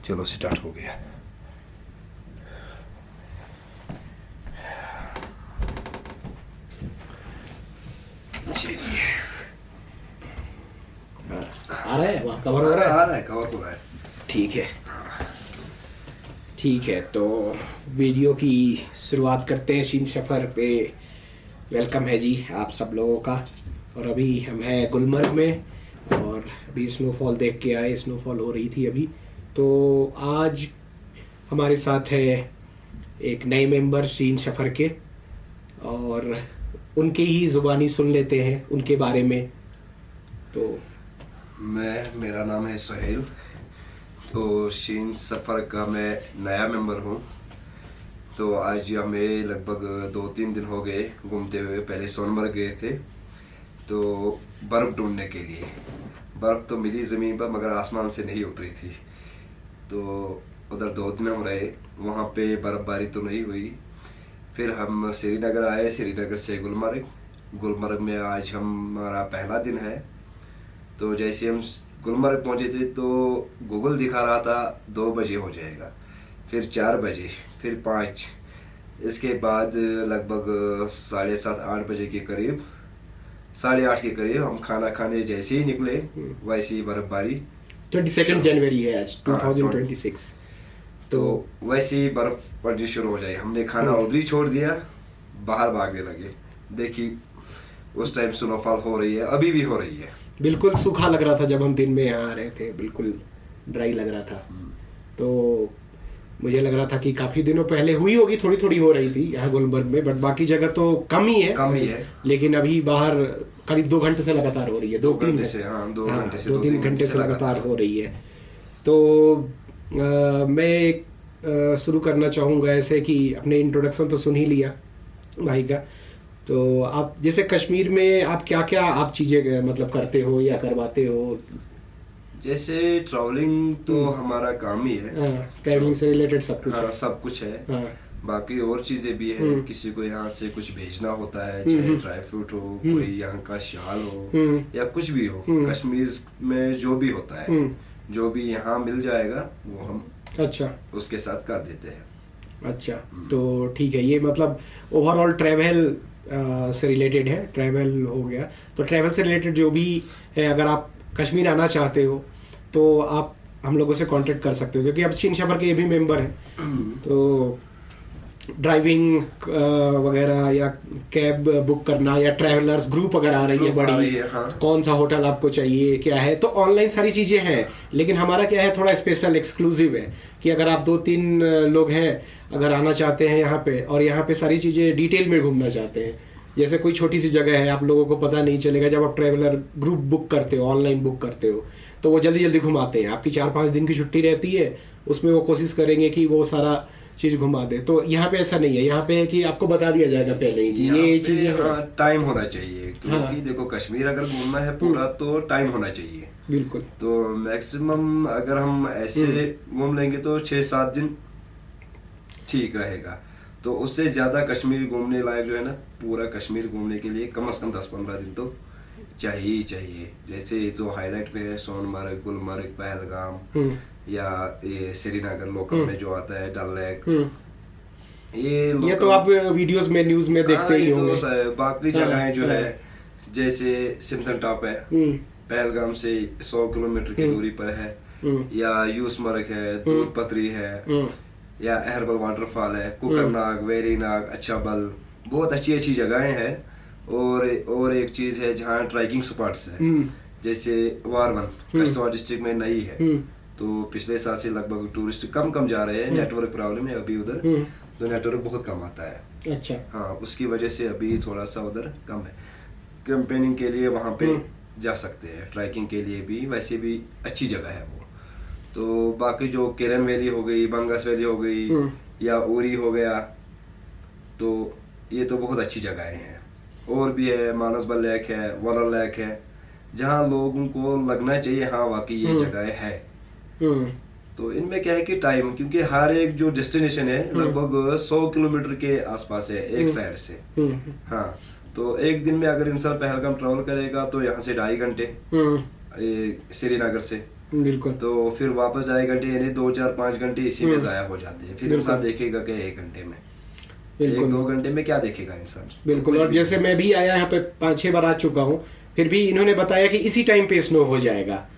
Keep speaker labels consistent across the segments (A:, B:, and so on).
A: चलो स्टार्ट हो गया। चलिए
B: आ रहा है, वहाँ कवर हो रहा है।
A: आ रहा है, कवर हो रहा है।
B: ठीक है, ठीक है। तो वीडियो की शुरुआत करते हैं। शीन सफ़र पे वेलकम है जी आप सब लोगों का। और अभी हम हैं गुलमर्ग में और अभी स्नोफॉल देख के आए। स्नोफॉल हो रही थी अभी। तो आज हमारे साथ है एक नए मेंबर शीन सफ़र के, और उनकी ही ज़ुबानी सुन लेते हैं उनके बारे में। तो
A: मेरा नाम है सुहेल। तो शीन सफ़र का मैं नया मेंबर हूँ। तो आज हमें लगभग 2-3 दिन हो गए घूमते हुए। पहले सोनमर्ग गए थे तो बर्फ़ ढूंढने के लिए। बर्फ़ तो मिली ज़मीन पर मगर आसमान से नहीं उतरी थी। तो उधर 2 दिन हम रहे, वहाँ पे बर्फ़बारी तो नहीं हुई। फिर हम श्रीनगर आए, श्रीनगर से गुलमर्ग। गुलमर्ग में आज हमारा पहला दिन है। तो जैसे हम गुलमर्ग पहुंचे थे तो गूगल दिखा रहा था 2 बजे हो जाएगा, फिर 4 बजे, फिर 5। इसके बाद लगभग 7:30-8 बजे के करीब, 8:30 के करीब हम खाना खाने जैसे ही निकले वैसे ही बर्फबारी
B: 22 जनवरी है आज 2026।
A: तो वैसे ही बर्फ पड़नी शुरू हो जाए। हमने खाना उधर ही छोड़ दिया, बाहर भागने लगे। देखी उस टाइम स्नोफॉल हो रही है, अभी भी हो रही है।
B: बिल्कुल सूखा लग रहा था जब हम दिन में यहाँ आ रहे थे, बिल्कुल ड्राई लग रहा था। तो मुझे लग रहा था कि काफी दिनों पहले हुई होगी, थोड़ी थोड़ी हो रही थी यहाँ गुलमर्ग में, बट बाकी जगह तो कम ही है। लेकिन अभी बाहर करीब 2 घंटे से लगातार हो रही है। 2-3 घंटे से 2-3 घंटे से लगातार हो रही है। तो मैं शुरू करना चाहूँगा ऐसे कि अपने इंट्रोडक्शन तो सुन ही लिया भाई का। तो आप जैसे कश्मीर में आप क्या क्या आप चीजें मतलब करते हो या करवाते हो?
A: जैसे ट्रैवलिंग तो हमारा काम ही है।
B: ट्रैवलिंग से रिलेटेड सब कुछ है।
A: सब कुछ है। बाकी और चीजें भी है। किसी को यहाँ से कुछ भेजना होता है, चाहे ड्राई फ्रूट हो, कोई यहाँ का शाल हो या कुछ भी हो। कश्मीर में जो भी होता है, जो भी यहाँ मिल जाएगा वो हम
B: अच्छा
A: उसके साथ कर देते हैं।
B: अच्छा, तो ठीक है। ये मतलब ओवरऑल ट्रैवल से रिलेटेड है। ट्रैवल हो गया, तो ट्रैवल से रिलेटेड जो भी है, अगर आप कश्मीर आना चाहते हो तो आप हम लोगों से कांटेक्ट कर सकते हो, क्योंकि अब शीन सफ़र के ये भी मेंबर हैं। तो ड्राइविंग वगैरह या कैब बुक करना या ट्रैवलर्स ग्रुप अगर आ रही है बड़ी, कौन सा होटल आपको चाहिए, क्या है, तो ऑनलाइन सारी चीज़ें हैं। लेकिन हमारा क्या है, थोड़ा स्पेशल एक्सक्लूसिव है कि अगर आप 2-3 लोग हैं, अगर आना चाहते हैं यहाँ पे और यहाँ पे सारी चीज़ें डिटेल में घूमना चाहते हैं, जैसे कोई छोटी सी जगह है, आप लोगों को पता नहीं चलेगा। जब आप ट्रैवलर ग्रुप बुक करते हो, ऑनलाइन बुक करते हो, तो वो जल्दी जल्दी घुमाते हैं। आपकी 4-5 दिन की छुट्टी रहती है, उसमें वो कोशिश करेंगे कि वो सारा चीज घुमा दे। तो यहाँ पे ऐसा नहीं है। यहाँ पे है कि आपको बता दिया जाएगा पहले ही ये चीजें।
A: टाइम होना चाहिए, क्योंकि देखो कश्मीर अगर घूमना है पूरा तो टाइम होना चाहिए।
B: बिल्कुल।
A: तो मैक्सिमम अगर हम ऐसे घूम लेंगे तो 6-7 दिन ठीक रहेगा। तो उससे ज्यादा कश्मीर घूमने लायक जो है ना, पूरा कश्मीर घूमने के लिए कम से कम 10-15 दिन तो चाहिए ही चाहिए। जैसे तो हाईलाइट पे है सोनमर्ग, गुलमर्ग, पहलगाम या ये श्रीनगर लोकल में जो आता है डल लेक।
B: ये तो आप वीडियोस में, न्यूज में देखते ही होंगे।
A: तो बाकी जगहें जो है, जैसे सिमथन टॉप है, पहलगाम से 100 किलोमीटर की दूरी पर है, या यूसमर्ग है, दूध पत्री है, या अहरबल वाटरफॉल है, कुकरनाग, वेरीनाग, अच्छाबल, बहुत अच्छी अच्छी जगहें हैं। और एक चीज है जहाँ ट्रैकिंग स्पॉट्स है, जैसे वारवन किश्तवाड़ डिस्ट्रिक्ट में नई है। तो पिछले साल से लगभग टूरिस्ट कम जा रहे हैं। नेटवर्क प्रॉब्लम है अभी उधर, तो नेटवर्क बहुत कम आता है।
B: अच्छा।
A: हाँ, उसकी वजह से अभी थोड़ा सा उधर कम है। कैंपेनिंग के लिए वहाँ पे जा सकते हैं, ट्रैकिंग के लिए भी वैसे भी अच्छी जगह है वो। तो बाकी जो केरन वैली हो गई, बंगस वैली हो गई, या उरी हो गया, तो ये तो बहुत अच्छी जगहें हैं। और भी है, मानसबल लेक है, वरल लेक है, जहाँ लोगों को लगना चाहिए हाँ वाकई ये जगह है। तो इनमें क्या है कि टाइम, क्योंकि हर एक जो डेस्टिनेशन है लगभग 100 किलोमीटर के आसपास है एक साइड से। हाँ, तो एक दिन में अगर इंसान पहलगाम ट्रैवल करेगा तो यहाँ से 2.5 घंटे श्रीनगर से,
B: बिल्कुल।
A: तो फिर वापस 2.5 घंटे यानी 2 4 5 घंटे इसी में जाया हो जाते हैं। फिर
B: बिल्कुल।
A: इंसान देखेगा कि 1 घंटे में,
B: बिल्कुल।
A: 1 2 घंटे में क्या देखेगा इंसान?
B: बिल्कुल।
A: कुछ
B: और
A: भी
B: जैसे
A: नहीं।
B: मैं भी आया यहाँ पे 5 6 बार आ चुका हूँ, फिर भी इन्होंने बताया कि इसी टाइम पे स्नो हो जाएगा,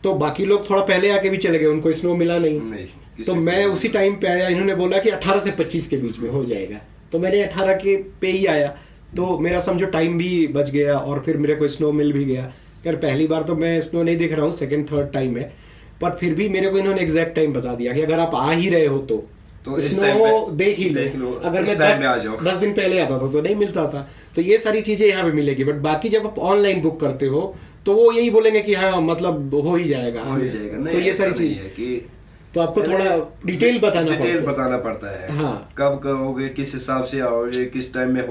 B: तो बाकी लोग थोड़ा पहले आके भी चले गए, उनको स्नो मिला नहीं।
A: नहीं, किसी
B: तो
A: को
B: मैं
A: नहीं
B: उसी
A: मिला।
B: टाइम पे आया, इन्होंने बोला कि 18 से 25 के बीच में हो जाएगा, तो मैंने 18 के पे ही आया, तो मेरा समझो टाइम भी बच गया और फिर मेरे को स्नो मिल भी गया। यार पहली बार तो मैं स्नो नहीं देख रहा हूँ, सेकंड थर्ड टाइम है, पर फिर भी मेरे को इन्होंने एग्जैक्ट टाइम बता दिया कि अगर आप आ ही रहे हो तो
A: इस टाइम
B: स्नो
A: पे
B: देख ही
A: देख लो,
B: अगर
A: इस
B: मैं
A: टाइम में आ जाओ।
B: 10 दिन पहले आता था तो नहीं मिलता था। तो ये सारी चीजें यहाँ पे मिलेगी, बट बाकी जब आप ऑनलाइन बुक करते हो तो वो यही बोलेंगे कि हाँ मतलब हो ही जाएगा।
A: हो ही जाएगा।
B: तो
A: नहीं,
B: ये
A: ऐसा
B: सारी
A: नहीं
B: चीज
A: है कि
B: तो आपको थोड़ा डिटेल
A: बताना पड़ता है।
B: हाँ।
A: कब करोगे, किस हिसाब से आओगे, किस टाइम में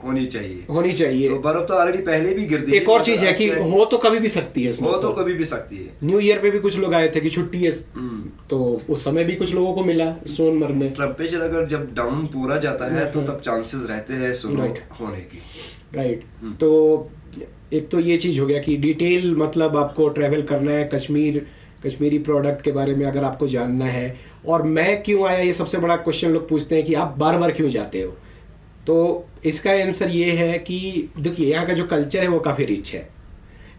A: होनी चाहिए।
B: चाहिए।
A: तो बर्फ तो ऑलरेडी पहले भी गिरती थी।
B: एक और चीज है कि हो तो कभी भी सकती है
A: हो तो
B: snowfall।
A: कभी भी सकती है।
B: न्यू ईयर पे भी कुछ लोग आए थे कि छुट्टी है, तो उस समय भी कुछ लोगों को मिला सोनमर्ग में।
A: टेम्परेचर अगर जब डाउन पूरा जाता है तो
B: हाँ।
A: तब चांसेस रहते हैं स्नो
B: Right.
A: होने की।
B: राइट। तो एक तो ये चीज हो गया कि डिटेल मतलब आपको ट्रेवल करना है कश्मीरी प्रोडक्ट के बारे में अगर आपको जानना है। और मैं क्यों आया, ये सबसे बड़ा क्वेश्चन लोग पूछते हैं कि आप बार बार क्यों जाते हो। तो इसका आंसर ये है कि देखिए यहाँ का जो कल्चर है वो काफी रिच है।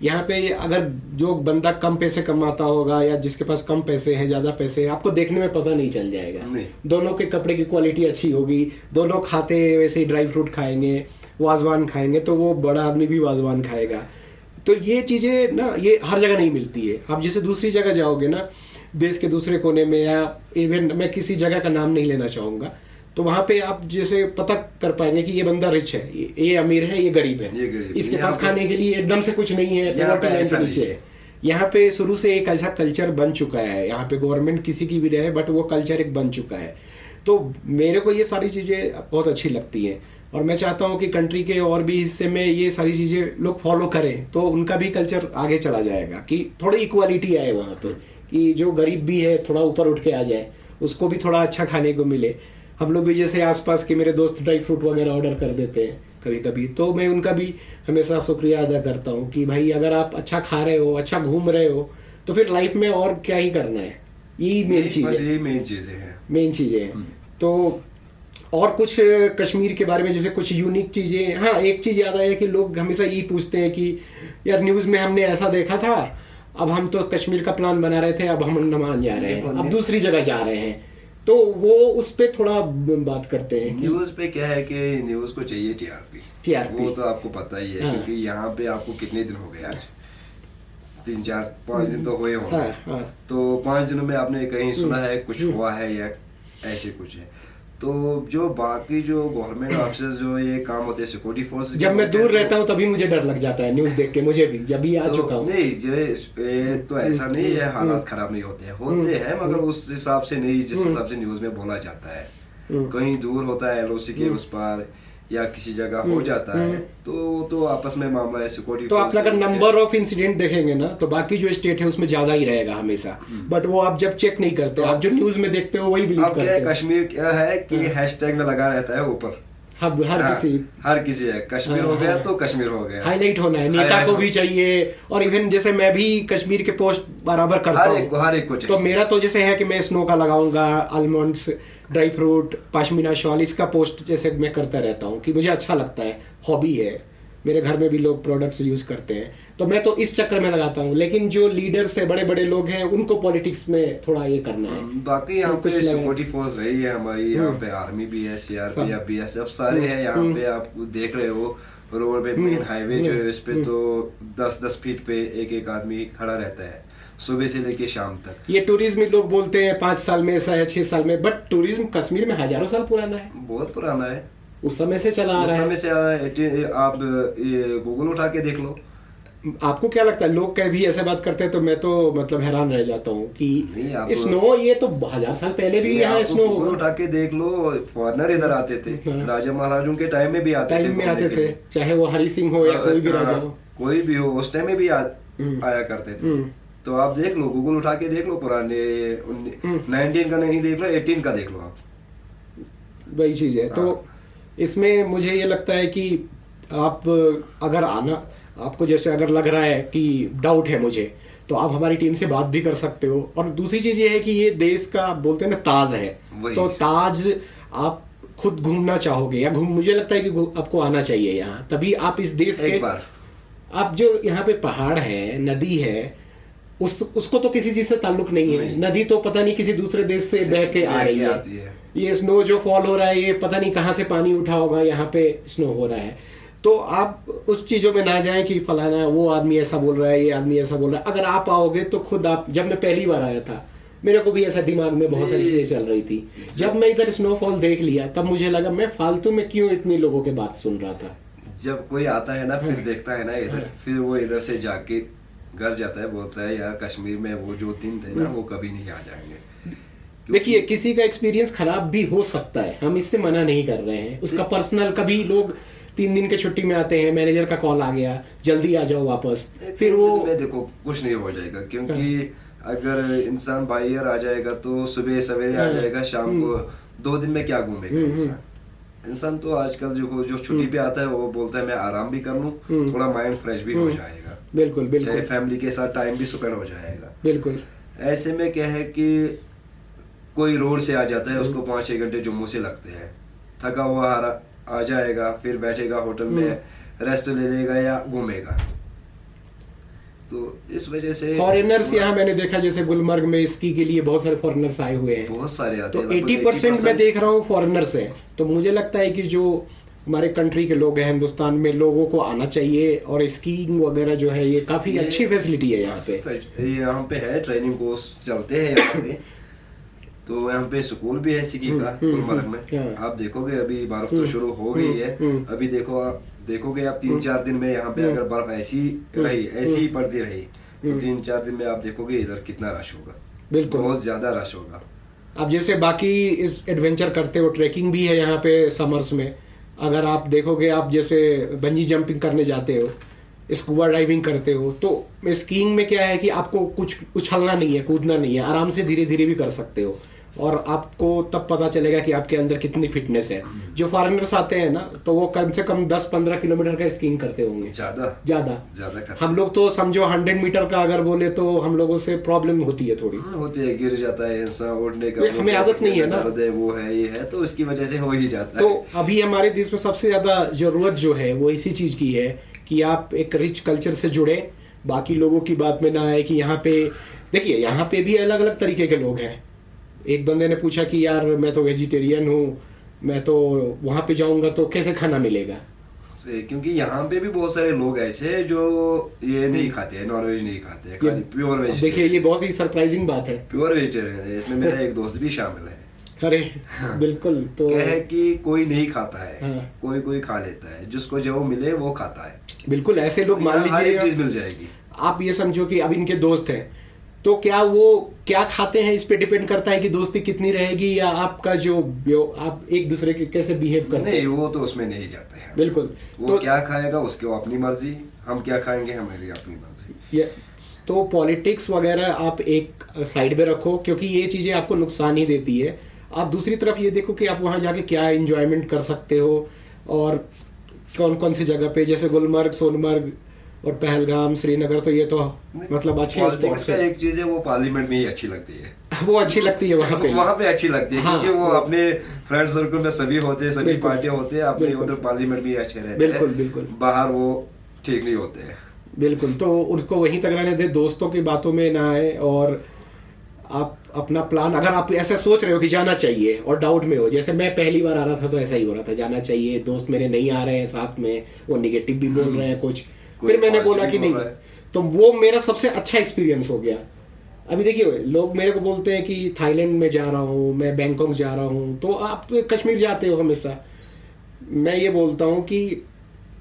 B: यहाँ पे अगर जो बंदा कम पैसे कमाता होगा या जिसके पास कम पैसे हैं, ज्यादा पैसे हैं, आपको देखने में पता नहीं चल जाएगा।
A: नहीं।
B: दोनों के कपड़े की क्वालिटी अच्छी होगी, दोनों खाते वैसे ही ड्राई फ्रूट खाएंगे, वाजवान खाएंगे, तो वो बड़ा आदमी भी वाजवान खाएगा। तो ये चीजें ना ये हर जगह नहीं मिलती है। आप जैसे दूसरी जगह जाओगे ना, देश के दूसरे कोने में, या इवन मैं किसी जगह का नाम नहीं लेना चाहूंगा, तो वहां पे आप जैसे पता कर पाएंगे कि ये बंदा रिच है, ये अमीर है, ये गरीब है,
A: ये गरीब है।
B: इसके
A: यहाँ
B: पास
A: पे-
B: खाने के लिए एकदम से कुछ नहीं है,
A: यहाँ पे
B: पॉवर्टी लाइन
A: ऐसा
B: के नीचे
A: नहीं
B: है। यहाँ पे शुरू से एक ऐसा कल्चर बन चुका है, यहाँ पे गवर्नमेंट किसी की भी रहे बट वो कल्चर एक बन चुका है। तो मेरे को ये सारी चीजें बहुत अच्छी लगती हैं और मैं चाहता हूँ कि कंट्री के और भी हिस्से में ये सारी चीजें लोग फॉलो करें, तो उनका भी कल्चर आगे चला जाएगा कि थोड़ी इक्वालिटी आए वहां पे, कि जो गरीब भी है थोड़ा ऊपर उठ के आ जाए, उसको भी थोड़ा अच्छा खाने को मिले। हम लोग भी जैसे आसपास के मेरे दोस्त ड्राई फ्रूट वगैरह ऑर्डर कर देते हैं कभी कभी, तो मैं उनका भी हमेशा शुक्रिया अदा करता हूँ कि भाई अगर आप अच्छा खा रहे हो, अच्छा घूम रहे हो, तो फिर लाइफ में और क्या ही करना है। यही मेन चीज है,
A: यही मेन चीजें हैं।
B: मेन चीजें हैं। तो और कुछ कश्मीर के बारे में जैसे कुछ यूनिक चीजें, हाँ एक चीज याद आया कि लोग हमेशा यही पूछते हैं कि यार न्यूज में हमने ऐसा देखा था, अब हम तो कश्मीर का प्लान बना रहे थे, अब हम अंडमान जा रहे हैं, अब दूसरी जगह जा रहे हैं, तो वो उस पे थोड़ा बात करते हैं।
A: न्यूज पे क्या है कि न्यूज को चाहिए टीआरपी। वो तो आपको पता ही है।
B: हाँ।
A: क्योंकि यहाँ पे आपको कितने दिन हो गए आज, 3 4 5 दिन तो हुए होंगे।
B: हाँ, हाँ।
A: तो 5 दिनों में आपने कहीं सुना है कुछ हुआ है या ऐसे कुछ है? तो जो बाकी जो गवर्नमेंट ऑफिसर्स जो ये काम होते हैं सिक्योरिटी फोर्स,
B: जब मैं दूर रहता हूँ तभी मुझे डर लग जाता है न्यूज देख के, मुझे भी जब भी आ चुका हूँ।
A: नहीं ये तो ऐसा नहीं है, हालात खराब नहीं होते हैं मगर उस हिसाब से नहीं जिस हिसाब से न्यूज में बोला जाता है। कहीं दूर होता है एलओसी के उस पार या किसी जगह हो जाता है, तो आपस में मामला है सिक्योरिटी।
B: तो आप अगर नंबर ऑफ इंसिडेंट देखेंगे ना, तो बाकी जो स्टेट है उसमें ज्यादा ही रहेगा हमेशा, बट वो आप जब चेक नहीं करते, आप जो न्यूज में देखते हो वही बिलीव
A: अब क्या
B: करते
A: है,
B: हो।
A: कश्मीर क्या है कि हैशटैग में लगा रहता है ऊपर, हर किसी है कश्मीर हो गया तो कश्मीर हो गया,
B: हाईलाइट होना है, नेता को भी चाहिए। और इवन जैसे मैं भी कश्मीर के पोस्ट बराबर करता हूँ,
A: हर एक को चाहिए।
B: तो मेरा तो जैसे है कि मैं स्नो का लगाऊंगा, almonds, dry fruit, pashmina shawl, इसका पोस्ट जैसे मैं करता रहता हूँ कि मुझे अच्छा लगता है, हॉबी है। मेरे घर में भी लोग प्रोडक्ट्स यूज करते हैं, तो मैं तो इस चक्कर में लगाता हूँ। लेकिन जो लीडर्स है, बड़े बड़े लोग हैं, उनको पॉलिटिक्स में थोड़ा ये करना है।
A: बाकी यहाँ
B: तो
A: पे
B: कुछ लगा-
A: सिक्योरिटी फोर्स रही है हमारी, यहाँ पे आर्मी भी है, सीआरपीएफ भी है, सब सारे हैं यहाँ पे। आप देख रहे हो रोड पे मेन हाईवे जो है उस पे तो 10-10 फीट पे एक आदमी खड़ा रहता है सुबह से लेके शाम तक।
B: ये टूरिज्म लोग बोलते हैं 5 साल में ऐसा है, 6 साल में, बट टूरिज्म कश्मीर में हजारों साल पुराना है,
A: बहुत पुराना है,
B: उस समय से चला आ
A: उस
B: रहा
A: समय
B: है।
A: से आप ये गूगल उठा के देख लो।
B: आपको क्या लगता है, लोग कहीं भी ऐसे बात करते हैं तो मैं तो मतलब हैरान रह जाता हूँ कि
A: नहीं, आप-
B: स्नो, ये तो 1000 साल पहले भी यहाँ
A: आपको
B: स्नो
A: गूगल उठा के देख लो, फॉरनर इधर आते थे,
B: हाँ।
A: राजा महाराजों के टाइम में भी आते थे,
B: टाइम में
A: घूमने
B: आते
A: के
B: थे,
A: लिए।
B: चाहे वो हरि सिंह हो या कोई भी
A: हाँ,
B: राजा हो।
A: कोई भी हो उस टाइम में भी आया करते थे।
B: हम्म।
A: तो आप देख लो, गूगल उठा के देख लो, पुराने 19 का नहीं देख लो, 18 का देख लो आप।
B: वही चीज है। तो इसमें मुझे ये लगता है कि आप अगर आना, आपको जैसे अगर लग रहा है कि डाउट है मुझे, तो आप हमारी टीम से बात भी कर सकते हो। और दूसरी चीज ये है कि ये देश का आप बोलते हैं ना ताज है, तो ताज आप खुद घूमना चाहोगे या मुझे लगता है कि आपको आना चाहिए यहाँ, तभी आप इस देश के
A: बार
B: आप जो यहाँ पे पहाड़ है, नदी है, उसको तो किसी चीज से ताल्लुक नहीं है। नदी तो पता नहीं किसी दूसरे देश से बह के आ रही है। ये स्नो जो फॉल हो रहा है, ये पता नहीं कहाँ से पानी उठा होगा, यहाँ पे स्नो हो रहा है। तो आप उस चीजों में ना जाएं कि फलाना वो आदमी ऐसा बोल रहा है, ये आदमी ऐसा बोल रहा है। अगर आप आओगे तो खुद आप, जब मैं पहली बार आया था मेरे को भी ऐसा दिमाग में बहुत सारी चीजें चल रही थी। जब मैं इधर स्नोफॉल देख लिया तब मुझे लगा मैं फालतू में क्यों इतनी लोगों के बात सुन रहा था।
A: जब कोई आता है ना, फिर देखता है ना इधर, फिर वो इधर से जाके घर जाता है, बोलता है यार कश्मीर में वो जो दिन थे ना वो कभी नहीं आ जाएंगे।
B: देखिए किसी का एक्सपीरियंस खराब भी हो सकता है, हम इससे मना नहीं कर रहे हैं। उसका पर्सनल, कभी लोग 3 दिन के छुट्टी में आते हैं, मैनेजर का कॉल आ गया जल्दी आ जाओ वापस, फिर वो
A: देखो कुछ नहीं हो जाएगा, क्योंकि अगर इंसान बाहर आ जाएगा तो सुबह सवेरे आ जाएगा, शाम को 2 दिन में क्या घूमेगा इंसान। तो आजकल जो छुट्टी पे आता है वो बोलता है मैं आराम भी कर लूं, थोड़ा माइंड फ्रेश भी हो जाएगा।
B: बिल्कुल बिल्कुल,
A: फैमिली के साथ टाइम भी स्पेंड हो जाएगा।
B: बिल्कुल।
A: ऐसे में क्या है कि कोई रोड से आ जाता है, उसको 5-6 घंटे जम्मू से लगते हैं, थका हुआ आ जाएगा, फिर बैठेगा होटल में, रेस्ट ले लेगा या घूमेगा। तो इस वजह से
B: फॉरेनर्स यहाँ मैंने देखा, जैसे गुलमर्ग में स्की के लिए बहुत सारे फॉरेनर्स आए हुए हैं,
A: बहुत सारे आते हैं।
B: तो 80% मैं देख रहा हूँ फॉरेनर्स है। तो मुझे लगता है कि जो हमारे कंट्री के लोग हैं, हिंदुस्तान में, लोगों को आना चाहिए। और स्कीइंग वगैरह जो है ये काफी अच्छी फैसिलिटी है यहाँ पे।
A: यहाँ पे है, ट्रेनिंग कोर्स चलते हैं यहाँ पे। तो यहाँ पे स्कूल भी है स्की का गुलमर्ग में। आप देखोगे अभी बर्फ तो शुरू हो गई है, अभी देखोगे आप 3-4 दिन में यहाँ पे अगर बर्फ ऐसी ही पड़ती रही तो 3-4 दिन में आप देखोगे इधर कितना रश होगा।
B: बिल्कुल,
A: बहुत ज्यादा रश होगा।
B: अब जैसे बाकी इस एडवेंचर करते हो, ट्रैकिंग भी है यहाँ पे समर्स में। अगर आप देखोगे, आप जैसे बंजी जंपिंग करने जाते हो, स्कूबा डाइविंग करते हो, तो स्कीइंग में क्या है कि आपको कुछ उछलना नहीं है, कूदना नहीं है, आराम से धीरे धीरे भी कर सकते हो। और आपको तब पता चलेगा कि आपके अंदर कितनी फिटनेस है। जो फॉरेनर्स आते हैं ना, तो वो कम से कम 10-15 किलोमीटर का स्कीइंग करते होंगे, ज्यादा। हम लोग तो समझो 100 मीटर का अगर बोले तो हम लोगों से प्रॉब्लम होती है, थोड़ी
A: होती है, गिर जाता है इंसान, उठने का
B: हमें आदत नहीं है ना,
A: दर्द है, वो है, ये है, तो उसकी वजह से हो ही जाता है।
B: तो अभी हमारे देश में सबसे ज्यादा जरूरत जो है वो इसी चीज की है कि आप एक रिच कल्चर से जुड़े, बाकी लोगों की बात में ना आए। कि यहाँ पे देखिए, यहाँ पे भी अलग अलग तरीके के लोग हैं। एक बंदे ने पूछा कि यार मैं तो वेजिटेरियन हूँ, मैं तो वहां पे जाऊंगा तो कैसे खाना मिलेगा।
A: क्योंकि यहाँ पे भी बहुत सारे लोग ऐसे हैं जो ये नहीं खाते हैं, नॉनवेज नहीं खाते हैं, प्योर वेजिटेरियन।
B: देखिए ये बहुत ही सरप्राइजिंग बात है,
A: प्योर वेजिटेरियन है। इसमें मेरा एक दोस्त भी शामिल है।
B: अरे बिल्कुल। तो
A: क्या है कि कोई नहीं खाता है, कोई खा लेता है, जिसको जो मिले वो खाता है।
B: बिल्कुल, ऐसे लोग मान लीजिए
A: हर एक चीज मिल जाएगी।
B: आप ये समझो कि अब इनके दोस्त हैं, तो क्या वो क्या खाते हैं इस पे डिपेंड करता है कि दोस्ती कितनी रहेगी, या आपका जो आप एक दूसरे के कैसे बिहेव करते हैं।
A: नहीं, वो तो उसमें नहीं जाते हैं।
B: बिल्कुल,
A: वो तो क्या खाएगा उसकी अपनी मर्जी, हम क्या खाएंगे हमारी अपनी मर्जी।
B: तो पॉलिटिक्स वगैरह आप एक साइड में रखो, क्योंकि ये चीजें आपको नुकसान ही देती है। आप दूसरी तरफ ये देखो कि आप वहां जाके क्या एंजॉयमेंट कर सकते हो, और कौन कौन सी जगह पे, जैसे गुलमर्ग, सोनमर्ग और पहलगाम, श्रीनगर, तो ये तो मतलब अच्छे स्पॉट्स है।
A: एक चीज है वो पार्लियामेंट में ही अच्छी लगती है,
B: वो अच्छी लगती है वहाँ पे
A: अच्छी लगती है।
B: हाँ,
A: क्योंकि वो अपने फ्रेंड सर्कल में सभी होते हैं, सभी पार्टियां होते हैं, अपने उधर पार्लियामेंट भी अच्छे रहते हैं।
B: बिल्कुल बिल्कुल,
A: बाहर वो ठीक नहीं होते हैं।
B: बिल्कुल, तो उनको वहीं तक रहने दे, दोस्तों की बातों में ना आए। और आप अपना प्लान, अगर आप ऐसे सोच रहे हो कि जाना चाहिए और डाउट में हो, जैसे मैं पहली बार आ रहा था तो ऐसा ही हो रहा था, जाना चाहिए, दोस्त मेरे नहीं आ रहे हैं साथ में, वो निगेटिव भी बोल रहे हैं कुछ, फिर मैंने बोला कि नहीं, तो वो मेरा सबसे अच्छा एक्सपीरियंस हो गया। अभी देखिए, लोग मेरे को बोलते हैं कि थाईलैंड में जा रहा हूँ, मैं बैंकॉक जा रहा हूँ, तो आप कश्मीर जाते हो हमेशा। मैं ये बोलता हूँ कि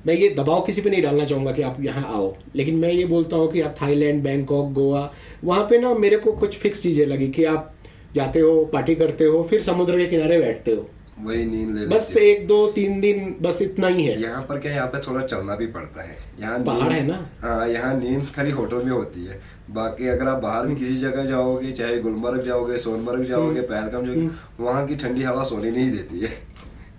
B: मैं ये दबाव किसी पे नहीं डालना चाहूंगा कि आप यहाँ आओ, लेकिन मैं ये बोलता हूँ कि आप थाईलैंड, बैंकॉक, गोवा, वहां पे ना मेरे को कुछ फिक्स चीजें लगी कि आप जाते हो, पार्टी करते हो, फिर समुद्र के किनारे बैठते हो,
A: वही नींद ले,
B: बस 1-2-3 दिन, बस इतना ही है।
A: यहाँ पर क्या, यहाँ पे थोड़ा चलना भी पड़ता है, यहाँ
B: पहाड़ है ना।
A: हाँ, यहाँ नींद खाली होटल में होती है। बाकी अगर आप बाहर भी किसी जगह जाओगे, चाहे गुलमर्ग जाओगे, सोनमर्ग जाओगे, पहलगाम जाओगे, वहाँ की ठंडी हवा सोने नहीं देती है।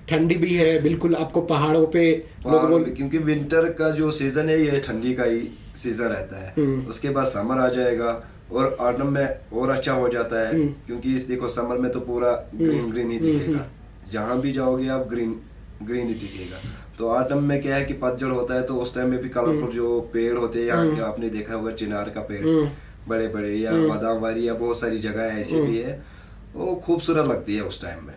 B: ठंडी भी है बिल्कुल, आपको पहाड़ों पे
A: पहाड़ों में, क्योंकि विंटर का जो सीजन है ये ठंडी का ही सीजन रहता है। उसके बाद समर आ जाएगा और ऑटम में और अच्छा हो जाता है, क्योंकि इस देखो समर में तो पूरा ग्रीन ग्रीन ही दिखेगा, जहां भी जाओगे आप ग्रीन ग्रीन ही दिखेगा। तो ऑटम में क्या है कि पतझड़ होता है, तो उस टाइम में भी कलरफुल जो पेड़ होते हैं यहाँ के, आपने देखा होगा चिनार का पेड़ बड़े बड़े, या बादाम वारी, या बहुत सारी जगह ऐसी भी है, वो खूबसूरत लगती है उस टाइम में।